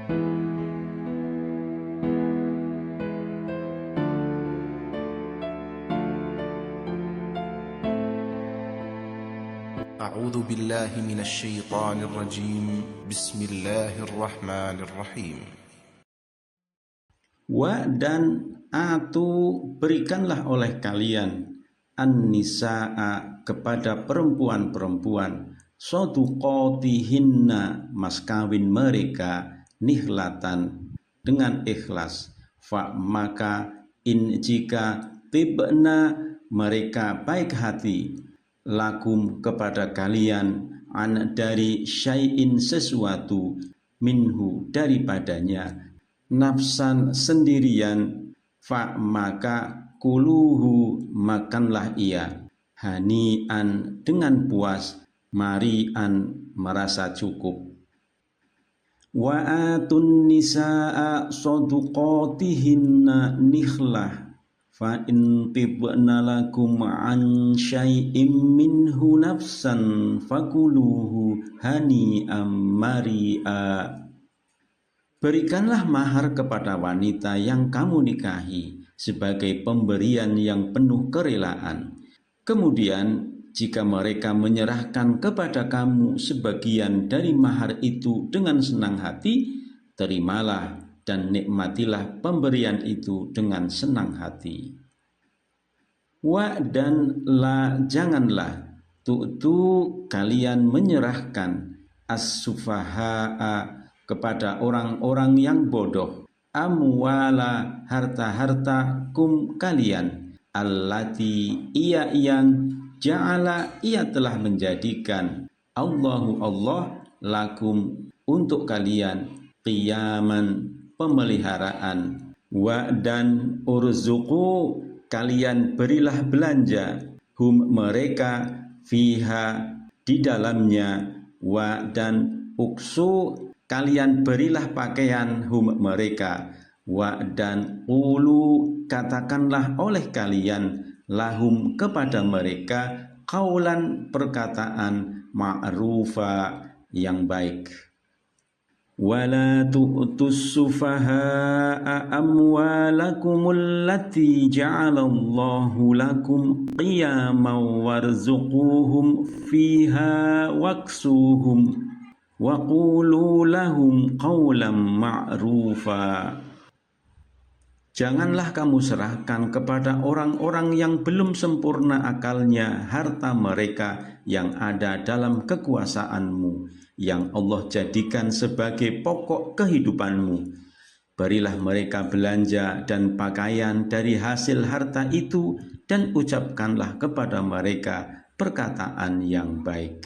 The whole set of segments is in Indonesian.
A'udzu billahi minasy syaithanir rajim. Bismillahirrahmanirrahim. Wa dan atu berikanlah oleh kalian an-nisaa kepada perempuan-perempuan soduqotihinna mas kawin mereka nihlatan dengan ikhlas. Fa maka in jika tibna mereka baik hati lakum kepada kalian an dari syai'in sesuatu minhu daripadanya nafsan sendirian fa maka kuluhu makanlah ia hanian dengan puas marian merasa cukup. Wa atun nisaa soduqotihinna nikhlah fa in tibna lakum an syai'im minhu nafsan fakuluhu hani'am mari'a. Berikanlah mahar kepada wanita yang kamu nikahi sebagai pemberian yang penuh kerelaan. Kemudian jika mereka menyerahkan kepada kamu sebagian dari mahar itu dengan senang hati, terimalah dan nikmatilah pemberian itu dengan senang hati. Wa dan la janganlah tu'tu kalian menyerahkan as-sufaha'a kepada orang-orang yang bodoh amwala harta-harta kum kalian allati ia yang ja'ala ia telah menjadikan Allahu Allah lakum untuk kalian qiyaman pemeliharaan. Wa dan urzuqu kalian berilah belanja hum mereka fiha di dalamnya. Wa dan uksu kalian berilah pakaian hum mereka. Wa dan qulu katakanlah oleh kalian lahum kepada mereka qaulan perkataan ma'rufa yang baik. Wala tu'tus sufaha'a amwalakumul lati ja'alallahu lakum qiyaman warzuquhum fiha waksuhum wa qulu lahum qawlan ma'rufa. Janganlah kamu serahkan kepada orang-orang yang belum sempurna akalnya harta mereka yang ada dalam kekuasaanmu, yang Allah jadikan sebagai pokok kehidupanmu. Berilah mereka belanja dan pakaian dari hasil harta itu, dan ucapkanlah kepada mereka perkataan yang baik.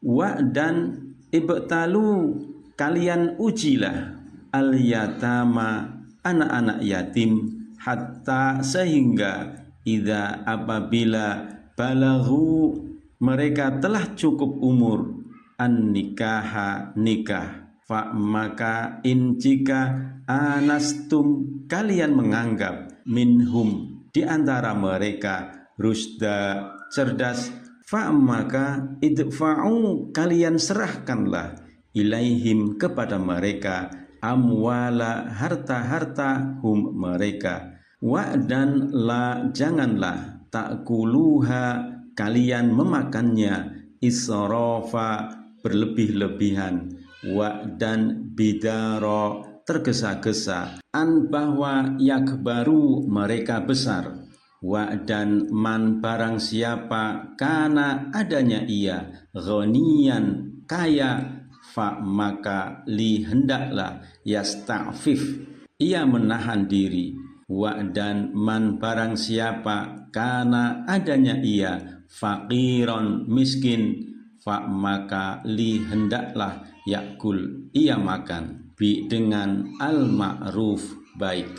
Wa dan ibtalu kalian ujilah al-yatama anak-anak yatim hatta sehingga idza apabila balaghu mereka telah cukup umur an nikaha nikah fa maka in jika anastum kalian menganggap minhum di antara mereka rusda cerdas fa maka idfa'u kalian serahkanlah ilaihim kepada mereka amwala harta-harta hum mereka. Wa dan la janganlah ta'kuluha kalian memakannya israfa berlebih-lebihan. Wa dan bidaro tergesa-gesa an bahwa yakbaru mereka besar. Wa dan man barang siapa kana adanya ia ghaniyan kaya fa maka li hendaklah yasta'fif ia menahan diri. Wa dan man barang siapa kana adanya ia faqiron miskin fa maka li hendaklah yakul ia makan bi dengan al ma'ruf baik.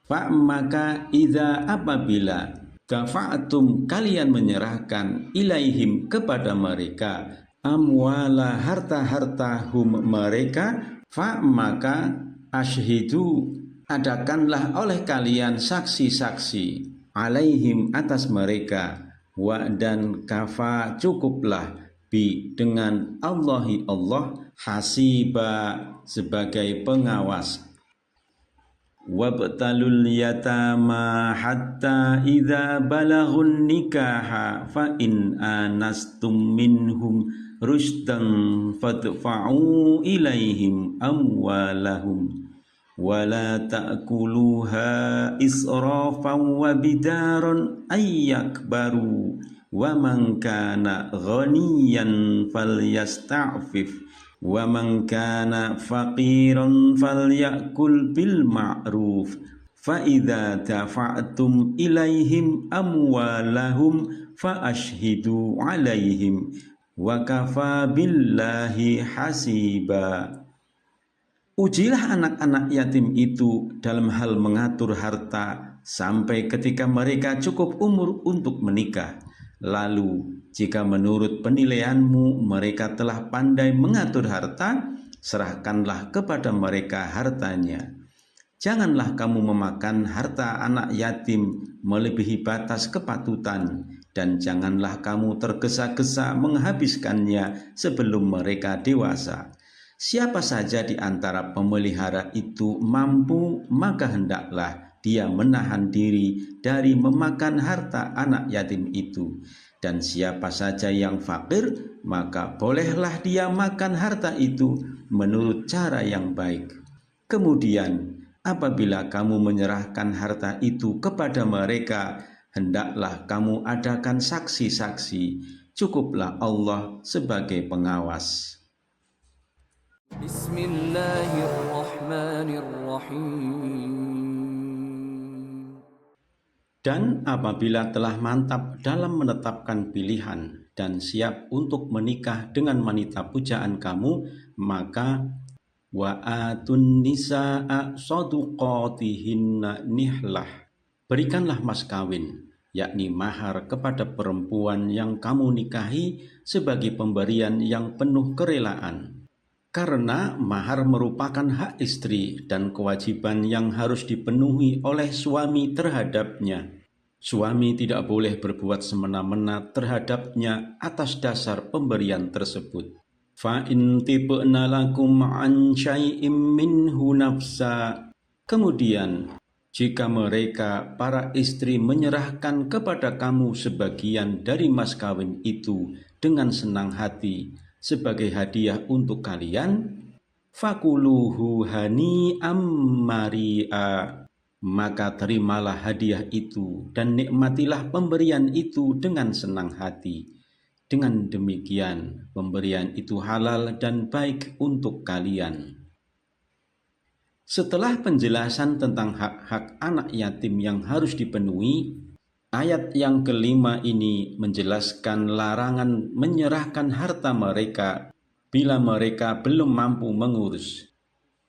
Fa maka idza apabila dafa'tum kalian menyerahkan ilaihim kepada mereka amwala harta-harta hum mereka fa maka asyhidu adakanlah oleh kalian saksi-saksi alaihim atas mereka. Wa dan kafa cukuplah bi dengan Allahi Allah hasiba sebagai pengawas. Wabtalul yatama hatta idza balaghun nikaha fa in anastum minhum rusdan fadfa'u ilaihim amwalahum wala ta'kuluha israfan wa bidaran ayyakbaru wa man kana ghaniyan falyasta'fif wa man kana faqiran falyakul bil ma'ruf fa idza dafa'tum ilaihim amwalahum fa ashhidu alaihim wa kafa billahi hasiba. Ujilah anak-anak yatim itu dalam hal mengatur harta sampai ketika mereka cukup umur untuk menikah. Lalu jika menurut penilaianmu mereka telah pandai mengatur harta, serahkanlah kepada mereka hartanya. Janganlah kamu memakan harta anak yatim melebihi batas kepatutan, dan janganlah kamu tergesa-gesa menghabiskannya sebelum mereka dewasa. Siapa saja di antara pemelihara itu mampu, maka hendaklah dia menahan diri dari memakan harta anak yatim itu. Dan siapa saja yang fakir, maka bolehlah dia makan harta itu menurut cara yang baik. Kemudian, apabila kamu menyerahkan harta itu kepada mereka, hendaklah kamu adakan saksi-saksi. Cukuplah Allah sebagai pengawas. Bismillahirrahmanirrahim. Dan apabila telah mantap dalam menetapkan pilihan dan siap untuk menikah dengan wanita pujaan kamu, maka wa atun nisaa saduqatihinna nihlah. Berikanlah mas kawin, yakni mahar kepada perempuan yang kamu nikahi sebagai pemberian yang penuh kerelaan. Karena mahar merupakan hak istri dan kewajiban yang harus dipenuhi oleh suami terhadapnya. Suami tidak boleh berbuat semena-mena terhadapnya atas dasar pemberian tersebut. Fa in tibna lakum an syai'im minhu nafsa. Kemudian, jika mereka para istri menyerahkan kepada kamu sebagian dari mas kawin itu dengan senang hati, sebagai hadiah untuk kalian, fakuluhu hani'am mari'a, maka terimalah hadiah itu dan nikmatilah pemberian itu dengan senang hati. Dengan demikian, pemberian itu halal dan baik untuk kalian. Setelah penjelasan tentang hak-hak anak yatim yang harus dipenuhi, ayat yang kelima ini menjelaskan larangan menyerahkan harta mereka bila mereka belum mampu mengurus.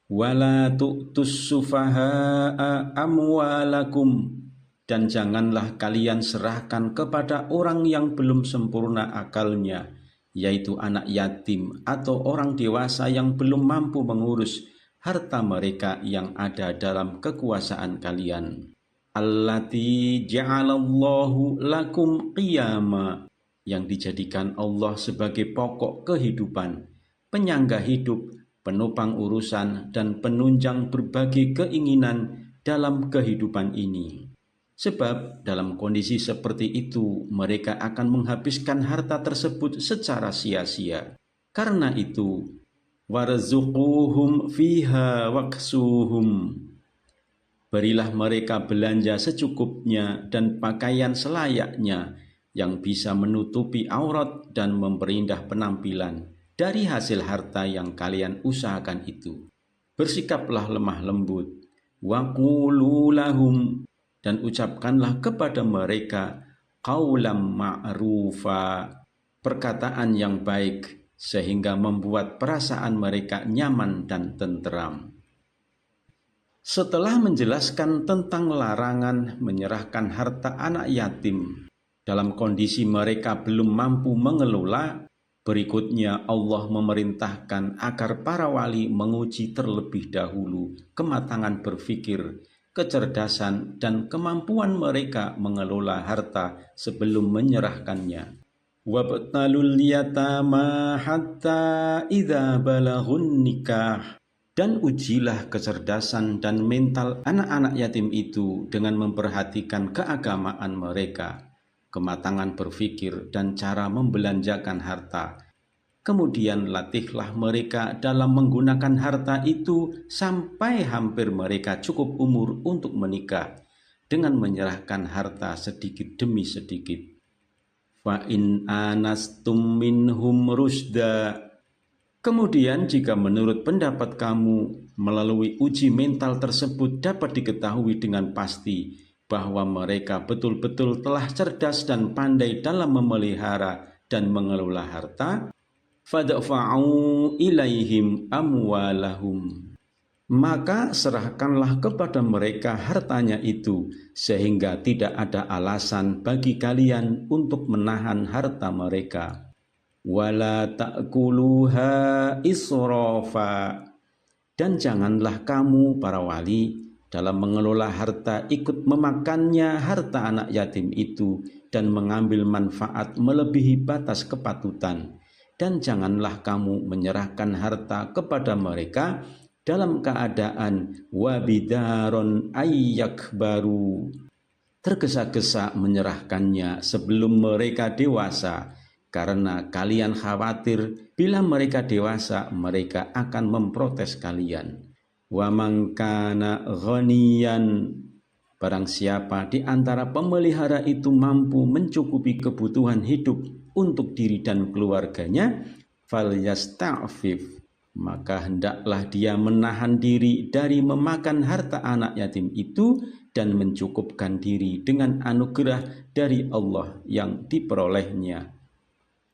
Wala tu'tus sufaha'a amwalakum, dan janganlah kalian serahkan kepada orang yang belum sempurna akalnya, yaitu anak yatim atau orang dewasa yang belum mampu mengurus harta mereka yang ada dalam kekuasaan kalian. Allati ja'alallahu lakum qiyama, yang dijadikan Allah sebagai pokok kehidupan, penyangga hidup, penopang urusan, dan penunjang berbagai keinginan dalam kehidupan ini. Sebab dalam kondisi seperti itu, mereka akan menghabiskan harta tersebut secara sia-sia. Karena itu, warzuquhum fiha waksuhum, berilah mereka belanja secukupnya dan pakaian selayaknya yang bisa menutupi aurat dan memperindah penampilan dari hasil harta yang kalian usahakan itu. Bersikaplah lemah lembut. Waqulu lahum, dan ucapkanlah kepada mereka qaulam ma'rufa, perkataan yang baik sehingga membuat perasaan mereka nyaman dan tenteram. Setelah menjelaskan tentang larangan menyerahkan harta anak yatim dalam kondisi mereka belum mampu mengelola, berikutnya Allah memerintahkan agar para wali menguji terlebih dahulu kematangan berpikir, kecerdasan, dan kemampuan mereka mengelola harta sebelum menyerahkannya. Wabtalul yatama hatta idza balaghun nikah. Dan ujilah kecerdasan dan mental anak-anak yatim itu dengan memperhatikan keagamaan mereka, kematangan berpikir dan cara membelanjakan harta. Kemudian latihlah mereka dalam menggunakan harta itu sampai hampir mereka cukup umur untuk menikah dengan menyerahkan harta sedikit demi sedikit. Fa in anastum minhum rusda. Kemudian jika menurut pendapat kamu melalui uji mental tersebut dapat diketahui dengan pasti bahwa mereka betul-betul telah cerdas dan pandai dalam memelihara dan mengelola harta, fadfa'u ilaihim amwalahum. Maka serahkanlah kepada mereka hartanya itu, sehingga tidak ada alasan bagi kalian untuk menahan harta mereka. Wala ta'kuluha israfa. Dan janganlah kamu para wali dalam mengelola harta ikut memakannya harta anak yatim itu dan mengambil manfaat melebihi batas kepatutan. Dan janganlah kamu menyerahkan harta kepada mereka dalam keadaan wabidaron ayyak baru, tergesa-gesa menyerahkannya sebelum mereka dewasa, karena kalian khawatir bila mereka dewasa mereka akan memprotes kalian. Wa man kana ghaniyan, barang siapa di antara pemelihara itu mampu mencukupi kebutuhan hidup untuk diri dan keluarganya, falyasta'fif, maka hendaklah dia menahan diri dari memakan harta anak yatim itu dan mencukupkan diri dengan anugerah dari Allah yang diperolehnya.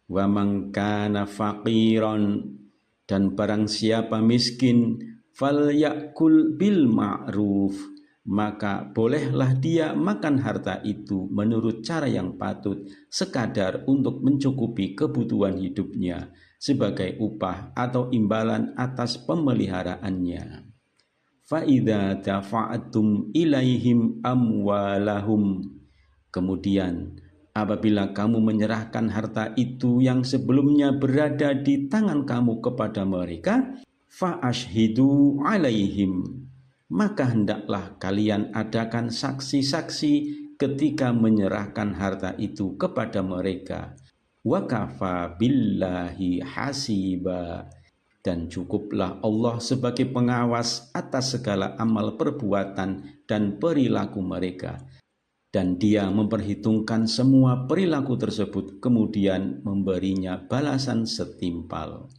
Wa man kana faqiran, dan barang siapa miskin, falyakul bil ma'ruf, maka bolehlah dia makan harta itu menurut cara yang patut, sekadar untuk mencukupi kebutuhan hidupnya sebagai upah atau imbalan atas pemeliharaannya. Fa idza dafa'tum ilaihim amwalahum, kemudian apabila kamu menyerahkan harta itu yang sebelumnya berada di tangan kamu kepada mereka, fa ashhidu alaihim, maka hendaklah kalian adakan saksi-saksi ketika menyerahkan harta itu kepada mereka. Wa kafa billahi hasiba, dan cukuplah Allah sebagai pengawas atas segala amal perbuatan dan perilaku mereka. Dan Dia memperhitungkan semua perilaku tersebut, kemudian memberinya balasan setimpal.